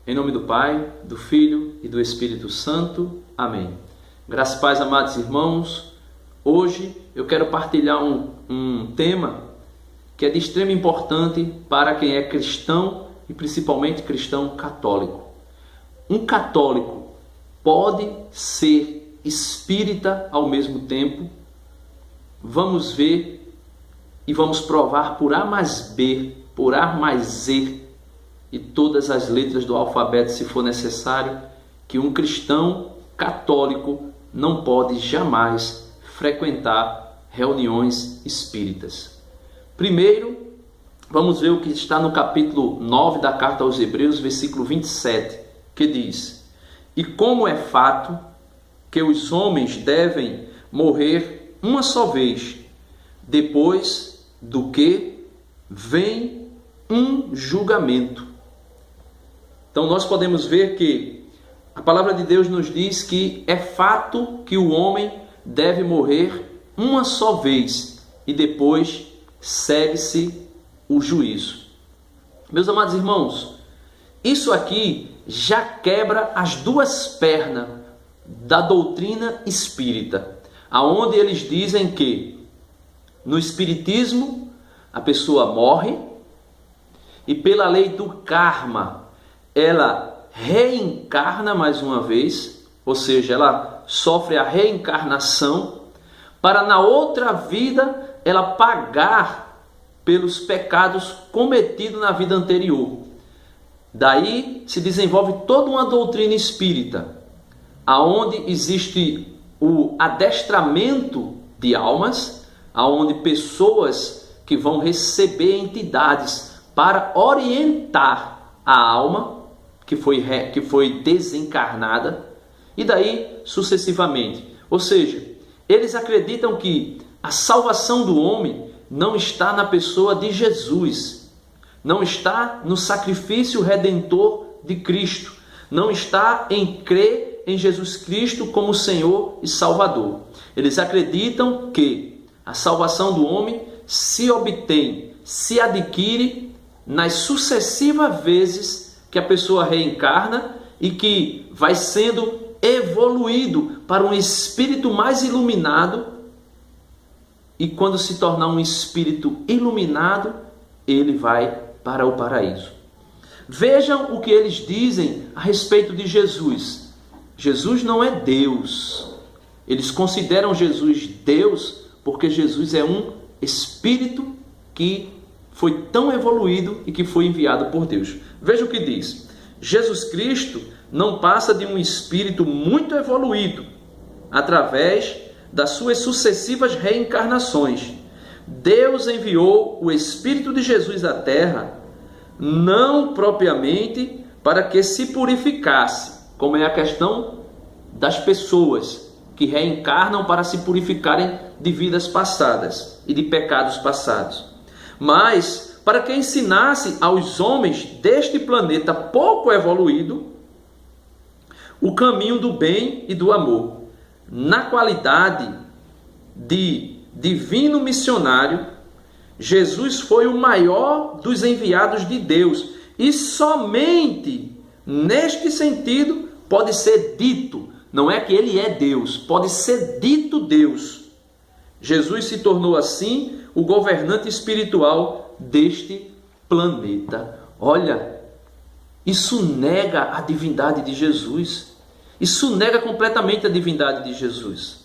Em nome do Pai, do Filho e do Espírito Santo. Amém. Graças e paz, amados irmãos. Hoje eu quero partilhar um tema que é de extrema importância para quem é cristão e principalmente cristão católico. Um católico pode ser espírita ao mesmo tempo? Vamos ver e vamos provar por A mais B, por A mais Z e todas as letras do alfabeto, se for necessário, que um cristão católico não pode jamais frequentar reuniões espíritas. Primeiro, vamos ver o que está no capítulo 9 da carta aos Hebreus, versículo 27, que diz: E como é fato que os homens devem morrer uma só vez, depois do que vem um julgamento. Então nós podemos ver que a palavra de Deus nos diz que é fato que o homem deve morrer uma só vez e depois segue-se o juízo. Meus amados irmãos, isso aqui já quebra as duas pernas da doutrina espírita, aonde eles dizem que no espiritismo a pessoa morre e pela lei do karma ela reencarna mais uma vez, ou seja, ela sofre a reencarnação para na outra vida ela pagar pelos pecados cometidos na vida anterior. Daí se desenvolve toda uma doutrina espírita, aonde existe o adestramento de almas, aonde pessoas que vão receber entidades para orientar a alma que foi desencarnada, e daí sucessivamente. Ou seja, eles acreditam que a salvação do homem não está na pessoa de Jesus, não está no sacrifício redentor de Cristo, não está em crer em Jesus Cristo como Senhor e Salvador. Eles acreditam que a salvação do homem se obtém, se adquire nas sucessivas vezes que a pessoa reencarna e que vai sendo evoluído para um espírito mais iluminado, e quando se tornar um espírito iluminado, ele vai para o paraíso. Vejam o que eles dizem a respeito de Jesus. Jesus não é Deus. Eles consideram Jesus Deus porque Jesus é um espírito que foi tão evoluído e que foi enviado por Deus. Veja o que diz: Jesus Cristo não passa de um espírito muito evoluído através das suas sucessivas reencarnações. Deus enviou o Espírito de Jesus à Terra não propriamente para que se purificasse, como é a questão das pessoas que reencarnam para se purificarem de vidas passadas e de pecados passados, mas para que ensinasse aos homens deste planeta pouco evoluído o caminho do bem e do amor. Na qualidade de divino missionário, Jesus foi o maior dos enviados de Deus, e somente neste sentido pode ser dito, não é que ele é Deus, pode ser dito Deus. Jesus se tornou assim o governante espiritual deste planeta. Olha, isso nega a divindade de Jesus. Isso nega completamente a divindade de Jesus.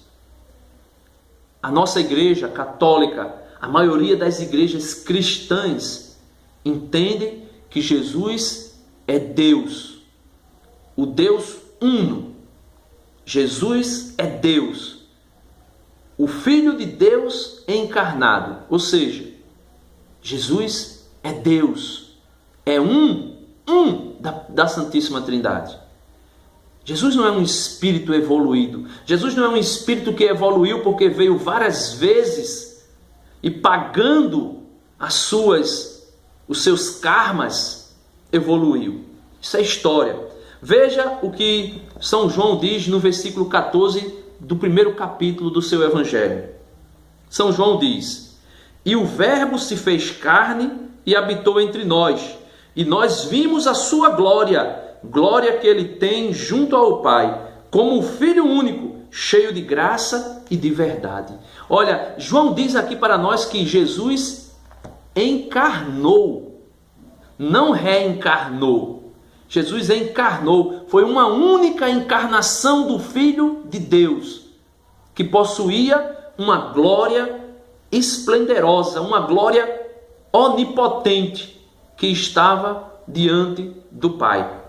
A nossa igreja católica, a maioria das igrejas cristãs, entende que Jesus é Deus, o Deus uno. Jesus é Deus, o Filho de Deus encarnado, ou seja, Jesus é Deus, é um da Santíssima Trindade. Jesus não é um espírito evoluído. Jesus não é um espírito que evoluiu porque veio várias vezes e pagando os seus karmas, evoluiu. Isso é história. Veja o que São João diz no versículo 14 do primeiro capítulo do seu Evangelho. São João diz: E o Verbo se fez carne e habitou entre nós, e nós vimos a sua glória, glória que ele tem junto ao Pai, como o Filho único, cheio de graça e de verdade. Olha, João diz aqui para nós que Jesus encarnou, não reencarnou. Jesus encarnou, foi uma única encarnação do Filho de Deus, que possuía uma glória esplendorosa, uma glória onipotente, que estava diante do Pai.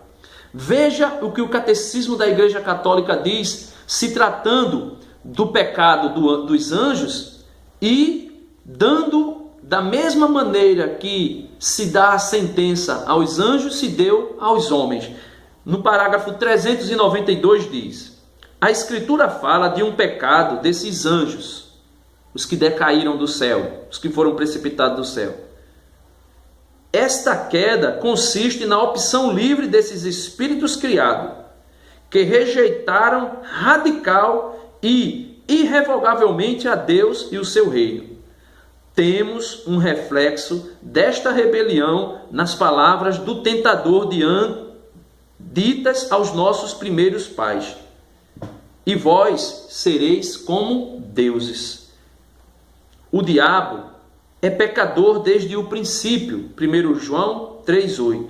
Veja o que o Catecismo da Igreja Católica diz, se tratando do pecado dos anjos e dando da mesma maneira que se dá a sentença aos anjos, se deu aos homens. No parágrafo 392 diz: a Escritura fala de um pecado desses anjos, os que decaíram do céu, os que foram precipitados do céu. Esta queda consiste na opção livre desses espíritos criados, que rejeitaram radical e irrevogavelmente a Deus e o seu reino. Temos um reflexo desta rebelião nas palavras do tentador ditas aos nossos primeiros pais: e vós sereis como deuses. O diabo é pecador desde o princípio, 1 João 3,8.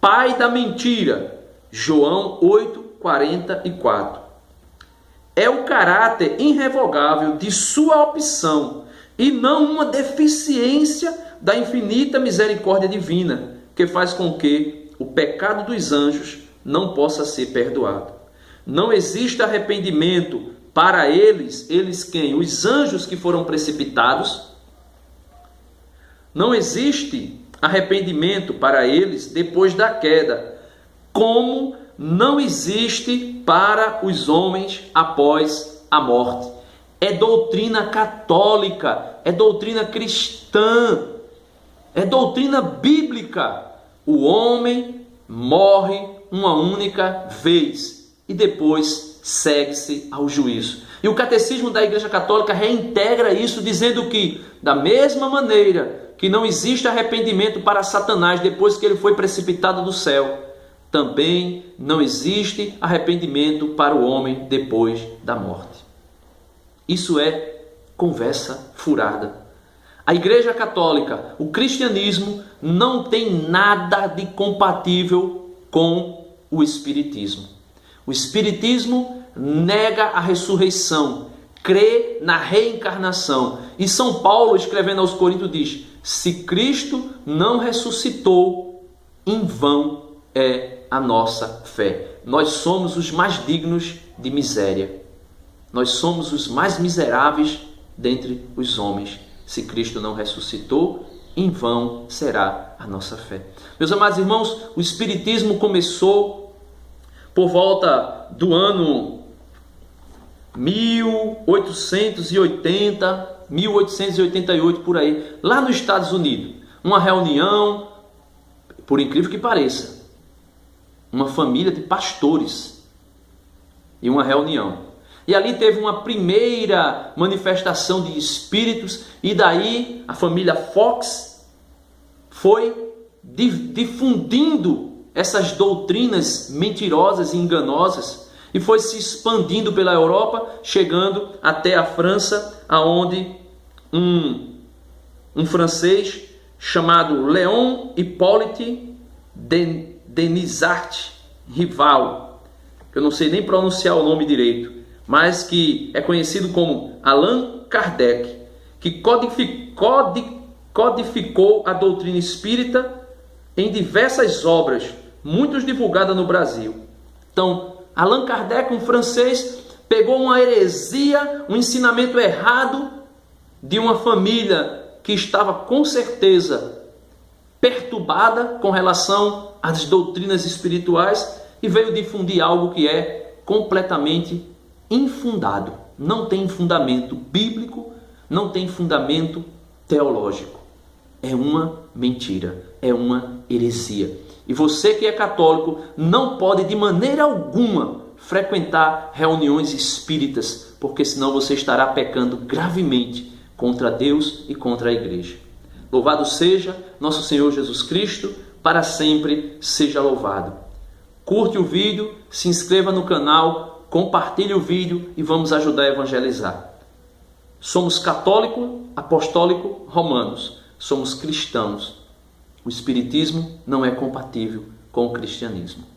Pai da mentira, João 8,44. É o caráter irrevogável de sua opção e não uma deficiência da infinita misericórdia divina, que faz com que o pecado dos anjos não possa ser perdoado. Não existe arrependimento para eles quem? Os anjos que foram precipitados. Não existe arrependimento para eles depois da queda, como não existe para os homens após a morte. É doutrina católica, é doutrina cristã, é doutrina bíblica. O homem morre uma única vez e depois segue-se ao juízo. E o Catecismo da Igreja Católica reintegra isso, dizendo que, da mesma maneira que não existe arrependimento para Satanás depois que ele foi precipitado do céu, também não existe arrependimento para o homem depois da morte. Isso é conversa furada. A Igreja Católica, o cristianismo, não tem nada de compatível com o Espiritismo. O Espiritismo nega a ressurreição, crê na reencarnação. E São Paulo, escrevendo aos Coríntios, diz: se Cristo não ressuscitou, em vão é a nossa fé. Nós somos os mais dignos de miséria. Nós somos os mais miseráveis dentre os homens. Se Cristo não ressuscitou, em vão será a nossa fé. Meus amados irmãos, o Espiritismo começou por volta do ano 1880, 1888, por aí, lá nos Estados Unidos. Uma reunião, por incrível que pareça, uma família de pastores e uma reunião. E ali teve uma primeira manifestação de espíritos, e daí a família Fox foi difundindo essas doutrinas mentirosas e enganosas, e foi se expandindo pela Europa, chegando até a França, aonde um francês chamado Léon Hippolyte Denisart Rival, que eu não sei nem pronunciar o nome direito, mas que é conhecido como Allan Kardec, que codificou a doutrina espírita em diversas obras, muitas divulgadas no Brasil. Então, Allan Kardec, um francês, pegou uma heresia, um ensinamento errado de uma família que estava com certeza perturbada com relação às doutrinas espirituais e veio difundir algo que é completamente infundado. Não tem fundamento bíblico, não tem fundamento teológico. É uma mentira, é uma heresia. E você que é católico não pode de maneira alguma frequentar reuniões espíritas, porque senão você estará pecando gravemente contra Deus e contra a igreja. Louvado seja nosso Senhor Jesus Cristo, para sempre seja louvado. Curte o vídeo, se inscreva no canal, compartilhe o vídeo e vamos ajudar a evangelizar. Somos católico, apostólico, romanos. Somos cristãos. O espiritismo não é compatível com o cristianismo.